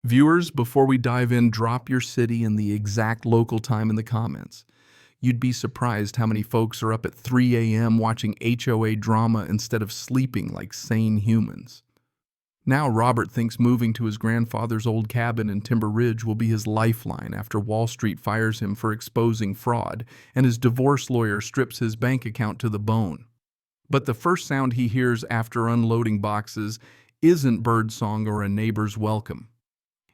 Viewers, before we dive in, drop your city and the exact local time in the comments. You'd be surprised how many folks are up at 3 a.m. watching HOA drama instead of sleeping like sane humans. Now Robert thinks moving to his grandfather's old cabin in Timber Ridge will be his lifeline after Wall Street fires him for exposing fraud and his divorce lawyer strips his bank account to the bone. But the first sound he hears after unloading boxes isn't birdsong or a neighbor's welcome.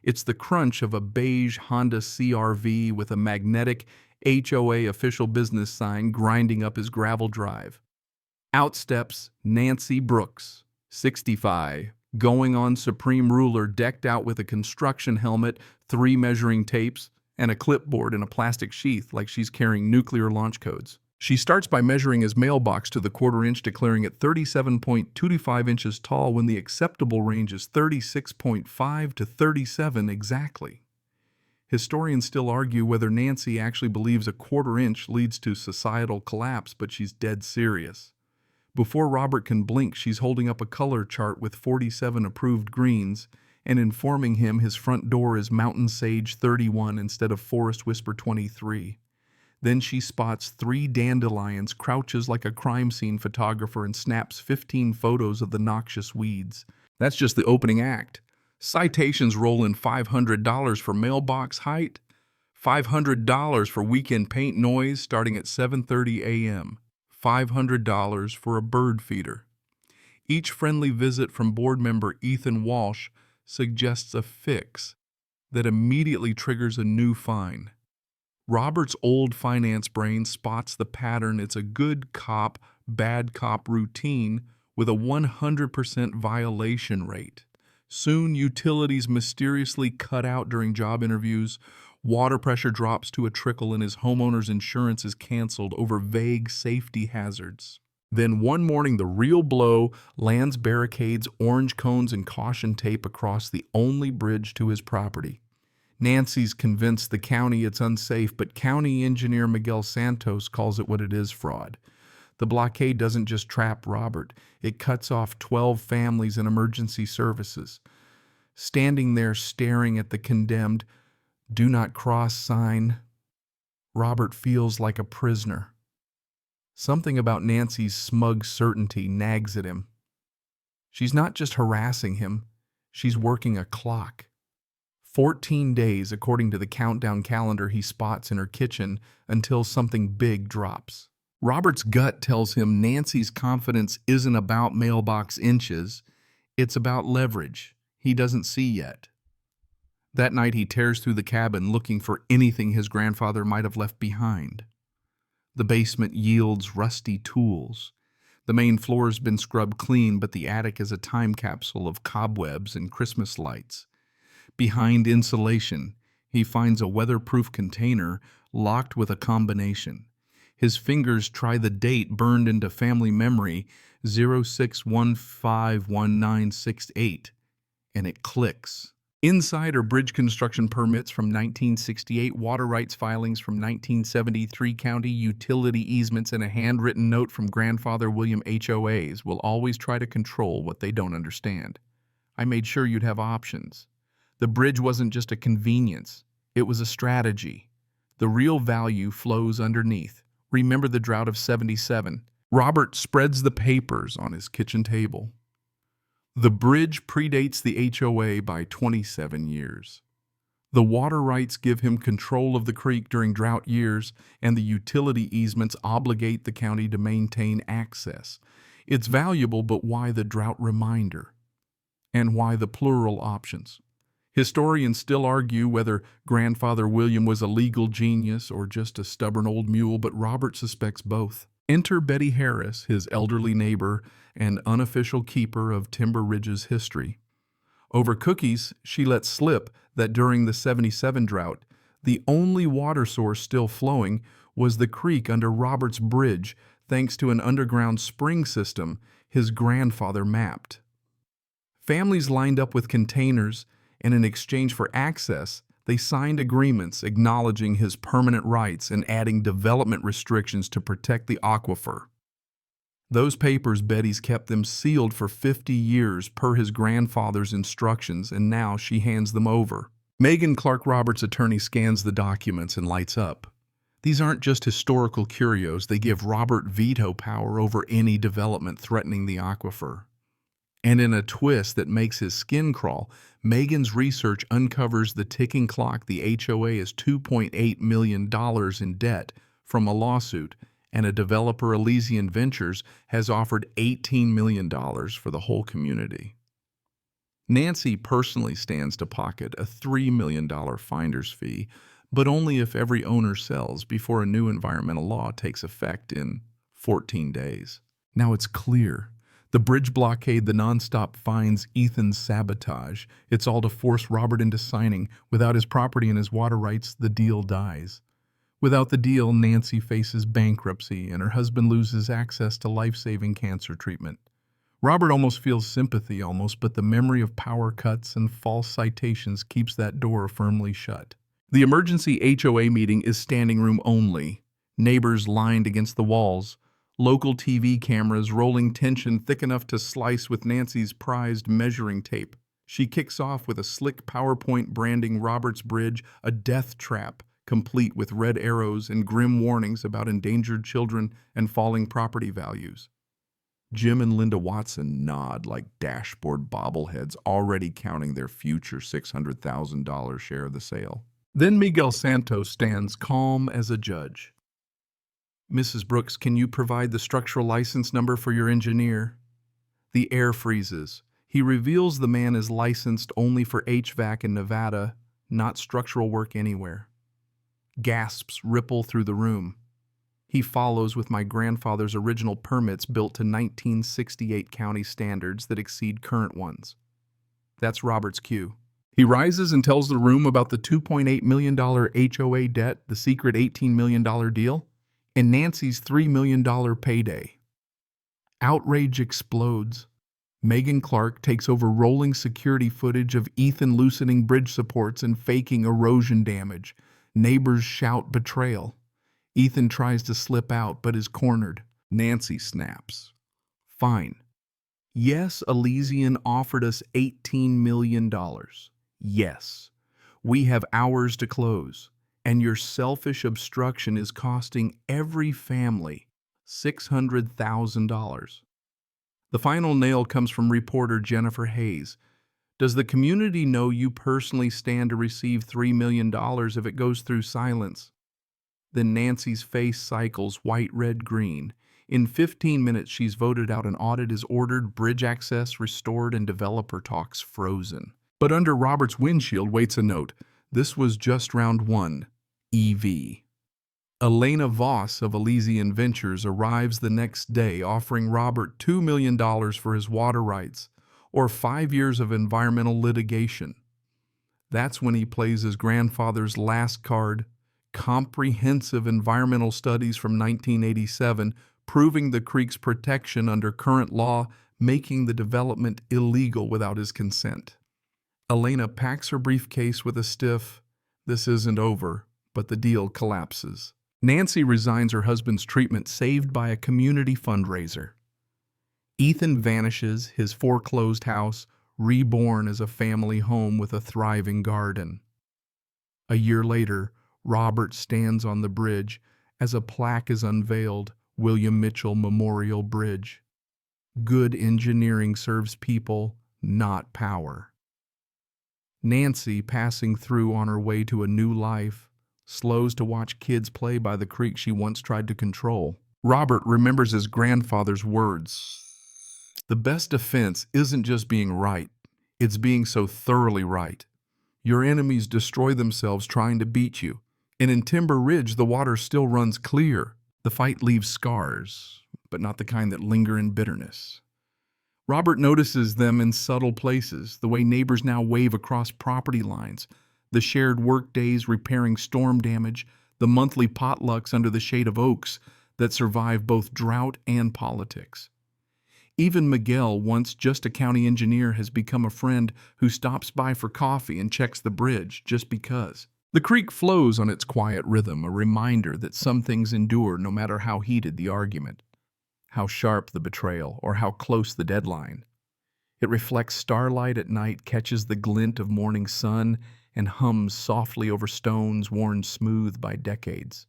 It's the crunch of a beige Honda CR-V with a magnetic HOA official business sign grinding up his gravel drive. Out steps Nancy Brooks, 65, going on Supreme Ruler, decked out with a construction helmet, 3 measuring tapes, and a clipboard in a plastic sheath like she's carrying nuclear launch codes. She starts by measuring his mailbox to the quarter-inch, declaring it 37.25 inches tall when the acceptable range is 36.5 to 37 exactly. Historians still argue whether Nancy actually believes a quarter-inch leads to societal collapse, but she's dead serious. Before Robert can blink, she's holding up a color chart with 47 approved greens and informing him his front door is Mountain Sage 31 instead of Forest Whisper 23. Then she spots 3 dandelions, crouches like a crime scene photographer, and snaps 15 photos of the noxious weeds. That's just the opening act. Citations roll in $500 for mailbox height, $500 for weekend paint noise starting at 7:30 a.m., $500 for a bird feeder. Each friendly visit from board member Ethan Walsh suggests a fix that immediately triggers a new fine. Robert's old finance brain spots the pattern. It's a good cop, bad cop routine with a 100% violation rate. Soon, utilities mysteriously cut out during job interviews, water pressure drops to a trickle, and his homeowner's insurance is canceled over vague safety hazards. Then one morning, the real blow lands: barricades, orange cones, and caution tape across the only bridge to his property. Nancy's convinced the county it's unsafe, but county engineer Miguel Santos calls it what it is: fraud. The blockade doesn't just trap Robert, it cuts off 12 families and emergency services. Standing there staring at the condemned "Do Not Cross" sign, Robert feels like a prisoner. Something about Nancy's smug certainty nags at him. She's not just harassing him, she's working a clock. 14 days, according to the countdown calendar he spots in her kitchen, until something big drops. Robert's gut tells him Nancy's confidence isn't about mailbox inches, it's about leverage he doesn't see yet. That night he tears through the cabin looking for anything his grandfather might have left behind. The basement yields rusty tools. The main floor's been scrubbed clean, but the attic is a time capsule of cobwebs and Christmas lights. Behind insulation, he finds a weatherproof container locked with a combination. His fingers try the date burned into family memory, 06151968, and it clicks. Inside are bridge construction permits from 1968, water rights filings from 1973, county utility easements, and a handwritten note from grandfather William: HOAs will always try to control what they don't understand. I made sure you'd have options. The bridge wasn't just a convenience, it was a strategy. The real value flows underneath. Remember the drought of '77? Robert spreads the papers on his kitchen table. The bridge predates the HOA by 27 years. The water rights give him control of the creek during drought years, and the utility easements obligate the county to maintain access. It's valuable, but why the drought reminder? And why the plural options? Historians still argue whether grandfather William was a legal genius or just a stubborn old mule, but Robert suspects both. Enter Betty Harris, his elderly neighbor and unofficial keeper of Timber Ridge's history. Over cookies, she let slip that during the '77 drought, the only water source still flowing was the creek under Robert's bridge, thanks to an underground spring system his grandfather mapped. Families lined up with containers, and in exchange for access, they signed agreements acknowledging his permanent rights and adding development restrictions to protect the aquifer. Those papers, Betty's kept them sealed for 50 years per his grandfather's instructions, and now she hands them over. Megan Clark Roberts' attorney scans the documents and lights up. These aren't just historical curios, they give Robert veto power over any development threatening the aquifer. And in a twist that makes his skin crawl, Megan's research uncovers the ticking clock. The HOA is $2.8 million in debt from a lawsuit, and a developer, Elysian Ventures, has offered $18 million for the whole community. Nancy personally stands to pocket a $3 million finder's fee, but only if every owner sells before a new environmental law takes effect in 14 days. Now it's clear. The bridge blockade, the nonstop fines, Ethan's sabotage. It's all to force Robert into signing. Without his property and his water rights, the deal dies. Without the deal, Nancy faces bankruptcy and her husband loses access to life-saving cancer treatment. Robert almost feels sympathy, but the memory of power cuts and false citations keeps that door firmly shut. The emergency HOA meeting is standing room only. Neighbors lined against the walls. Local TV cameras rolling tension thick enough to slice with Nancy's prized measuring tape. She kicks off with a slick PowerPoint branding Robert's bridge a death trap, complete with red arrows and grim warnings about endangered children and falling property values. Jim and Linda Watson nod like dashboard bobbleheads, already counting their future $600,000 share of the sale. Then Miguel Santos stands calm as a judge. "Mrs. Brooks, can you provide the structural license number for your engineer?" The air freezes. He reveals the man is licensed only for HVAC in Nevada, not structural work anywhere. Gasps ripple through the room. He follows with my grandfather's original permits built to 1968 county standards that exceed current ones. That's Robert's cue. He rises and tells the room about the $2.8 million HOA debt, the secret $18 million deal, and Nancy's $3 million payday. Outrage explodes. Megan Clark takes over rolling security footage of Ethan loosening bridge supports and faking erosion damage. Neighbors shout betrayal. Ethan tries to slip out but is cornered. Nancy snaps. "Fine. Yes, Elysian offered us $18 million. Yes. We have hours to close. And your selfish obstruction is costing every family $600,000. The final nail comes from reporter Jennifer Hayes. "Does the community know you personally stand to receive $3 million if it goes through silence?" Then Nancy's face cycles white, red, green. In 15 minutes, she's voted out. An audit is ordered, bridge access restored, and developer talks frozen. But under Robert's windshield waits a note. This was just round one. EV. Elena Voss of Elysian Ventures arrives the next day, offering Robert $2 million for his water rights, or 5 years of environmental litigation. That's when he plays his grandfather's last card, comprehensive environmental studies from 1987, proving the creek's protection under current law, making the development illegal without his consent. Elena packs her briefcase with a stiff, "This isn't over," but the deal collapses. Nancy resigns her husband's treatment, saved by a community fundraiser. Ethan vanishes, his foreclosed house reborn as a family home with a thriving garden. A year later, Robert stands on the bridge as a plaque is unveiled, William Mitchell Memorial Bridge. Good engineering serves people, not power. Nancy, passing through on her way to a new life, slows to watch kids play by the creek she once tried to control. Robert remembers his grandfather's words. "The best defense isn't just being right, it's being so thoroughly right. Your enemies destroy themselves trying to beat you, and in Timber Ridge the water still runs clear. The fight leaves scars, but not the kind that linger in bitterness." Robert notices them in subtle places, the way neighbors now wave across property lines, the shared work days repairing storm damage, the monthly potlucks under the shade of oaks that survive both drought and politics. Even Miguel, once just a county engineer, has become a friend who stops by for coffee and checks the bridge just because. The creek flows on its quiet rhythm, a reminder that some things endure no matter how heated the argument. how sharp the betrayal, or how close the deadline. It reflects starlight at night, catches the glint of morning sun, and hums softly over stones worn smooth by decades.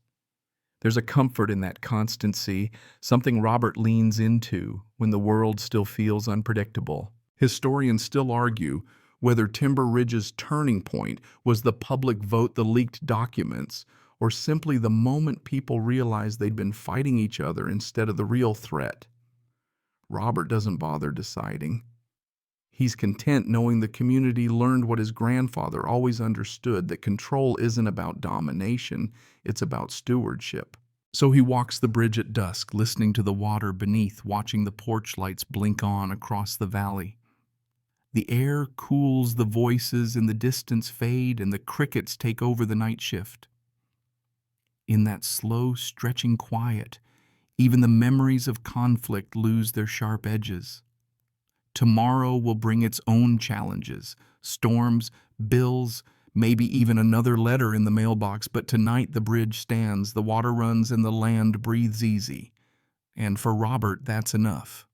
There's a comfort in that constancy, something Robert leans into when the world still feels unpredictable. Historians still argue whether Timber Ridge's turning point was the public vote, the leaked documents, or simply the moment people realized they'd been fighting each other instead of the real threat. Robert doesn't bother deciding. He's content knowing the community learned what his grandfather always understood, that control isn't about domination, it's about stewardship. So he walks the bridge at dusk, listening to the water beneath, watching the porch lights blink on across the valley. The air cools, the voices in the distance fade, and the crickets take over the night shift. In that slow, stretching quiet, even the memories of conflict lose their sharp edges. Tomorrow will bring its own challenges, storms, bills, maybe even another letter in the mailbox, but tonight the bridge stands, the water runs, and the land breathes easy. And for Robert, that's enough.